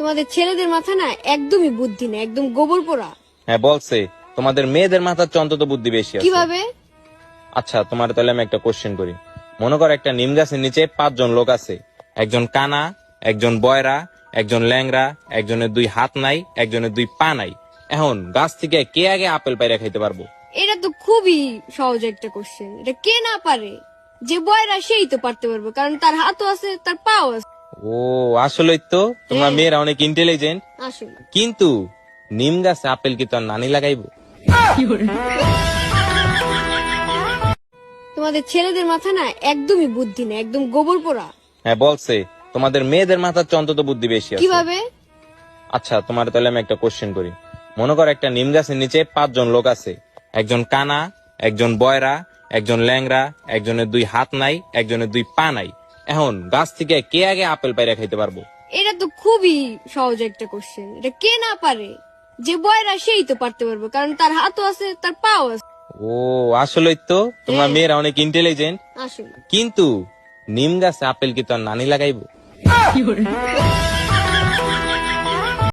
তোমাদের ছেলেদের মাথা না একদমই বুদ্ধি না, একদম গোবর পোড়া। হ্যাঁ বলছে, তোমাদের মেয়েদের মাথার চেয়ে অন্তত বুদ্ধি বেশি আছে। কিভাবে? আচ্ছা তোমার তাহলে আমি একটা কোশ্চেন করি। মনে করো একটা নিম গাছের নিচে 5 জন লোক আছে। একজন কানা, একজন বয়রা, একজন ল্যাংরা, একজনের 2 হাত নাই, একজনের 2 পা নাই। এখন গাছ থেকে কে আগে আপেল পাইরা খাইতে পারবো? এটা তো খুবই সহজ একটা কোশ্চেন। এটা কে না পারে? যে বয়রা সেই তো পারতে পারবে, কারণ তার হাতও আছে, তার পাও আছে। ও আসলেই তো তোমরা হ্যাঁ। মেয়েরা অনেক ইন্টেলিজেন্ট। আসলে কিন্তু নিম গাছে আপেল কি তোর নানি লাগাইবো? তোমাদের ছেলেদের মাথা না একদমই বুদ্ধি না, একদম গোবর পোড়া। হ্যাঁ বলছে, তোমাদের মেয়েদের মাথার চেয়ে অন্তত বুদ্ধি বেশি আছে। কিভাবে? আচ্ছা তোমার তাহলে আমি একটা কোশ্চেন করি। মনে করো একটা নিম গাছের নিচে 5 জন লোক আছে। একজন কানা, একজন বয়রা, একজন ল্যাংরা, একজনের 2 হাত নাই, একজনের 2 পা নাই। এখন গাছ থেকে কে আগে আপেল পাইরা খাইতে পারবো? এটা তো খুবই সহজ একটা কোশ্চেন। এটা কে না পারে? যে বয়রা সেই তো পারতে পারবে, কারণ তার হাতও আছে, তার পাও আছে। ও আসলেই তো তোমরা হ্যাঁ। মেয়েরা অনেক ইন্টেলিজেন্ট। আসলে কিন্তু নিম গাছে আপেল কি তোর নানি লাগাইবো?